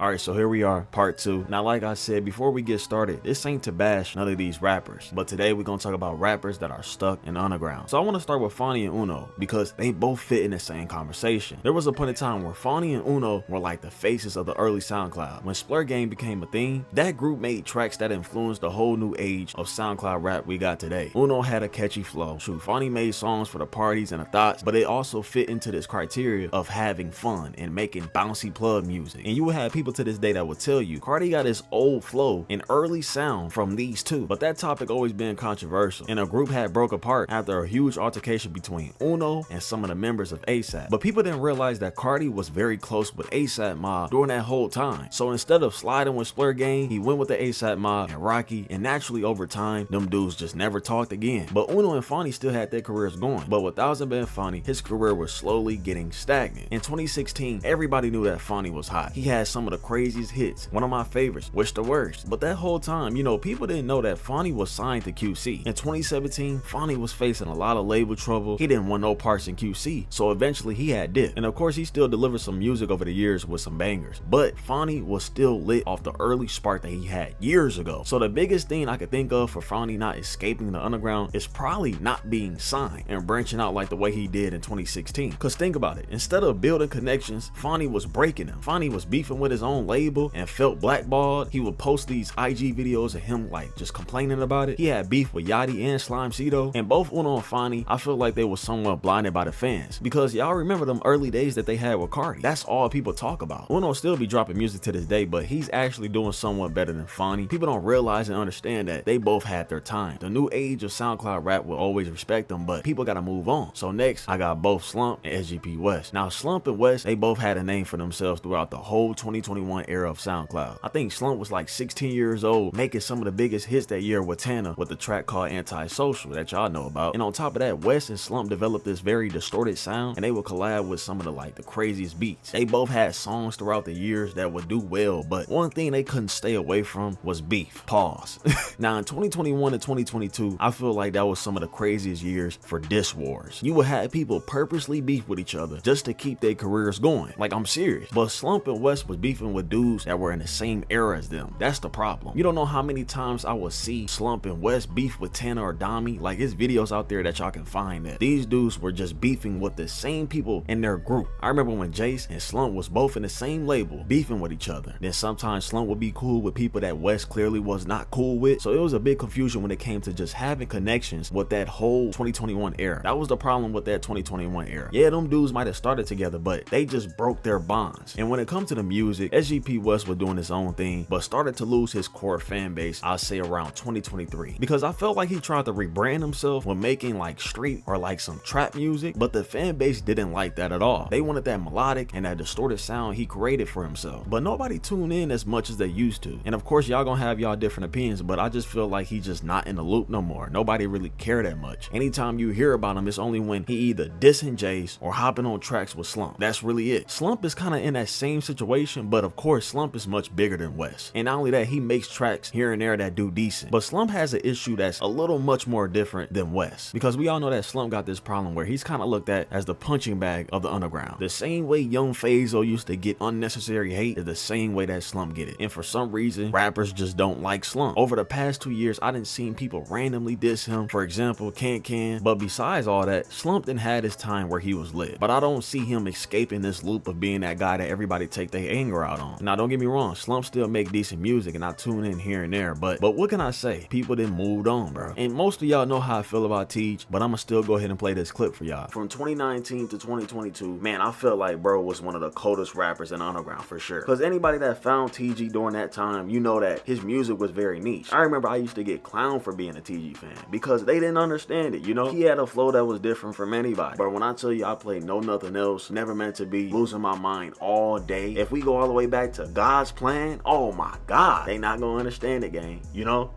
Alright, so here we are, part 2. Now, like I said, before we get started, this ain't to bash none of these rappers, but today we're gonna talk about rappers that are stuck in the underground. So I want to start with Fonnie and Uno, because they both fit in the same conversation. There was a point in time where Fonnie and Uno were like the faces of the early SoundCloud. When Splur Gang became a thing, that group made tracks that influenced the whole new age of SoundCloud rap we got today. Uno had a catchy flow. True, Fonnie made songs for the parties and the thoughts, but it also fit into this criteria of having fun and making bouncy plug music. And you would have people to this day that would tell you Cardi got his old flow and early sound from these two, but that topic always been controversial, and a group had broke apart after a huge altercation between Uno and some of the members of ASAP. But people didn't realize that Cardi was very close with ASAP Mob during that whole time, so instead of sliding with Splur Gang, he went with the ASAP Mob and Rocky, and naturally over time them dudes just never talked again. But Uno and Fonnie still had their careers going, but with Thousand Band Fonnie, his career was slowly getting stagnant. In 2016, everybody knew that Fonnie was hot. He had some of the craziest hits, one of my favorites, Wish the Worst. But that whole time, people didn't know that Fonnie was signed to QC. In 2017, Fonnie was facing a lot of label trouble. He didn't want no parts in QC, so eventually he had dipped. And of course, he still delivered some music over the years with some bangers, but Fonnie was still lit off the early spark that he had years ago. So the biggest thing I could think of for Fonnie not escaping the underground is probably not being signed and branching out like the way he did in 2016. Cause think about it, instead of building connections, Fonnie was breaking them. Fonnie was beefing with his own label and felt blackballed. He would post these IG videos of him like just complaining about it. He had beef with Yachty and Slime Cedo, and both Uno and Fonnie, I feel like they were somewhat blinded by the fans, because y'all remember them early days that they had with Cardi. That's all people talk about. Uno still be dropping music to this day, but he's actually doing somewhat better than Fonnie. People don't realize and understand that they both had their time. The new age of SoundCloud rap will always respect them, but people gotta move on. So next, I got both Slump and SGP West. Now Slump and West, they both had a name for themselves throughout the whole 2021 era of SoundCloud. I think Slump was like 16 years old, making some of the biggest hits that year with Tana with the track called Antisocial that y'all know about. And on top of that, West and Slump developed this very distorted sound, and they would collab with some of the craziest beats. They both had songs throughout the years that would do well, but one thing they couldn't stay away from was beef. Pause. Now in 2021 and 2022, I feel like that was some of the craziest years for diss wars. You would have people purposely beef with each other just to keep their careers going. Like, I'm serious. But Slump and West was beefing with dudes that were in the same era as them. That's the problem. You don't know how many times I would see Slump and West beef with Tana or Dami. Like, it's videos out there that y'all can find that these dudes were just beefing with the same people in their group. I remember when Jace and Slump was both in the same label beefing with each other. Then sometimes Slump would be cool with people that West clearly was not cool with. So it was a big confusion when it came to just having connections with that whole 2021 era. That was the problem with that 2021 era. Yeah, them dudes might have started together, but they just broke their bonds. And when it comes to the music, SGP West was doing his own thing, but started to lose his core fan base, I'll say around 2023, because I felt like he tried to rebrand himself when making like street or like some trap music, but the fan base didn't like that at all. They wanted that melodic and that distorted sound he created for himself, but nobody tuned in as much as they used to. And of course, y'all gonna have y'all different opinions, but I just feel like he's just not in the loop no more. Nobody really care that much. Anytime you hear about him, it's only when he either dissing Jace or hopping on tracks with Slump. That's really it. Slump is kind of in that same situation, but of course Slump is much bigger than West. And not only that, he makes tracks here and there that do decent. But Slump has an issue that's a little much more different than West, because we all know that Slump got this problem where he's kind of looked at as the punching bag of the underground. The same way Young Fazo used to get unnecessary hate is the same way that Slump get it. And for some reason, rappers just don't like Slump. Over the past 2 years, I didn't see people randomly diss him. For example, Can. But besides all that, Slump didn't had his time where he was lit. But I don't see him escaping this loop of being that guy that everybody take their anger out on. Now don't get me wrong, Slump still make decent music and I tune in here and there, but what can I say? People done moved on, bro. And most of y'all know how I feel about Tej, but I'ma still go ahead and play this clip for y'all. From 2019 to 2022, man, I felt like bro was one of the coldest rappers in the underground for sure. Cause anybody that found TG during that time, you know that his music was very niche. I remember I used to get clowned for being a TG fan because they didn't understand it, He had a flow that was different from anybody. But when I tell you I played No Nothing Else, Never Meant to Be, Losing My Mind all day, if we go all the way back to God's Plan, oh my God, they not gonna understand it, gang.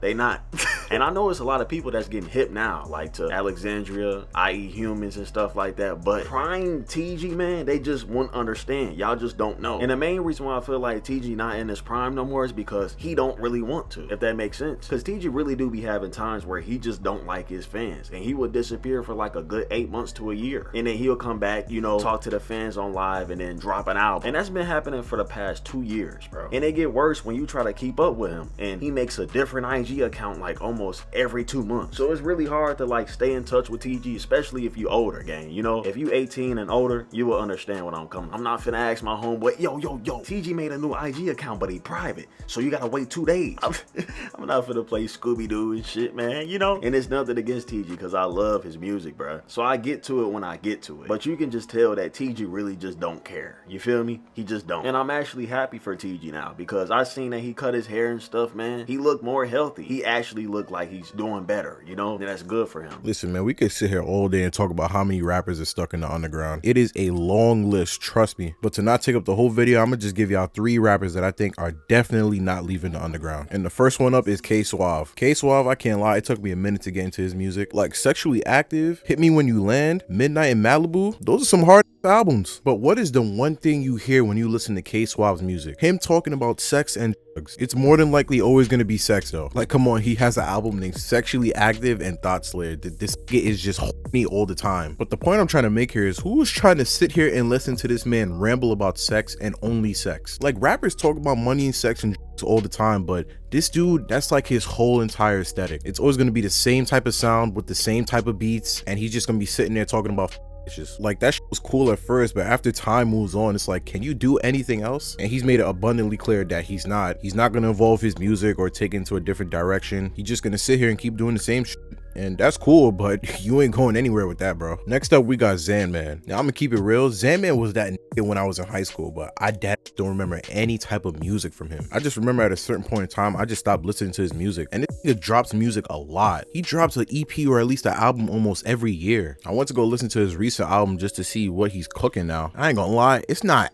They not. And I know it's a lot of people that's getting hip now, like to Alexandria, i.e. Humans and stuff like that, but prime TG, man, they just won't understand. Y'all just don't know. And the main reason why I feel like TG not in his prime no more is because he don't really want to, if that makes sense. Because TG really do be having times where he just don't like his fans, and he would disappear for like a good 8 months to a year, and then he'll come back, you know, talk to the fans on live and then drop an album. And that's been happening for the past 2 years, bro. And it get worse when you try to keep up with him, and he makes a different IG account like almost every 2 months. So it's really hard to like stay in touch with TG, especially if you older, gang. You know, if you 18 and older, you will understand what I'm coming. I'm not finna ask my homeboy, yo, TG made a new IG account, but he private, so you gotta wait 2 days. I'm not finna play Scooby-Doo and shit, man, you know? And it's nothing against TG, because I love his music, bro. So I get to it when I get to it. But you can just tell that TG really just don't care. You feel me? He just don't. And I'm actually happy for TG now, because I seen that he cut his hair and stuff, man. He looked more healthy. He actually looked like he's doing better, you know? And that's good for him. Listen, man, we could sit here all day and talk about how many rappers are stuck in the underground. It is a long list, trust me. But to not take up the whole video, I'm gonna just give y'all 3 rappers that I think are definitely not leaving the underground. And the first one up is Suave. Suave, I can't lie, it took me a minute to get into his music. Like Sexually Active, Hit Me When You Land, Midnight in Malibu, those are some hard albums. But what is the one thing you hear when you listen to Suave's music? Him talking about sex and drugs. It's more than likely always gonna be sex though. Like, come on, he has an album named Sexually Active and Thought Slayer. This is just horny all the time. But the point I'm trying to make here is, who is trying to sit here and listen to this man ramble about sex and only sex? Like, rappers talk about money and sex and drugs all the time, but this dude, that's like his whole entire aesthetic. It's always gonna be the same type of sound with the same type of beats, and he's just gonna be sitting there talking about just like that shit was cool at first, but after time moves on, it's like, can you do anything else? And he's made it abundantly clear that he's not gonna evolve his music or take it into a different direction. He's just gonna sit here and keep doing the same shit. And that's cool, but you ain't going anywhere with that, bro. Next up, we got Zanman. Now, I'm gonna keep it real. Zanman was that nigga when I was in high school, but I don't remember any type of music from him. I just remember at a certain point in time, I just stopped listening to his music. And this nigga drops music a lot. He drops an EP or at least an album almost every year. I went to go listen to his recent album just to see what he's cooking now. I ain't gonna lie, it's not,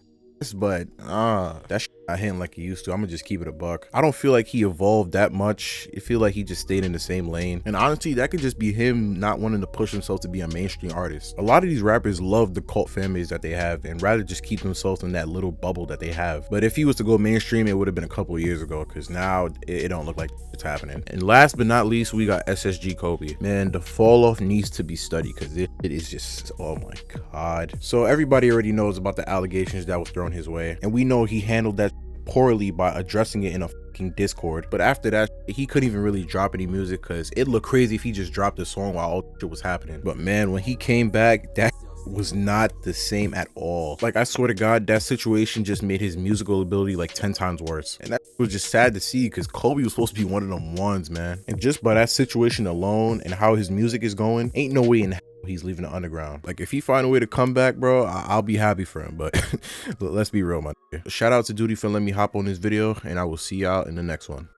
but that shit not hitting like he used to. I'm gonna just keep it a buck. I don't feel like he evolved that much. I feel like he just stayed in the same lane, and honestly, that could just be him not wanting to push himself to be a mainstream artist. A lot of these rappers love the cult fan base that they have and rather just keep themselves in that little bubble that they have. But if he was to go mainstream, it would have been a couple of years ago, because now it don't look like it's happening. And last but not least, we got SSG Kobe. Man, the fall off needs to be studied, because it is just, oh my god. So everybody already knows about the allegations that was thrown his way, and we know he handled that poorly by addressing it in a fucking Discord. But after that, he couldn't even really drop any music, because it looked crazy if he just dropped a song while all shit was happening. But man, when he came back, that was not the same at all. Like, I swear to god, that situation just made his musical ability like 10 times worse, and that was just sad to see, because Kobe was supposed to be one of them ones, man. And just by that situation alone and how his music is going, ain't no way in hell he's leaving the underground. Like, if he find a way to come back, bro, I'll be happy for him. But let's be real, my nigga. Shout out to Dutie for letting me hop on this video, and I will see y'all in the next one.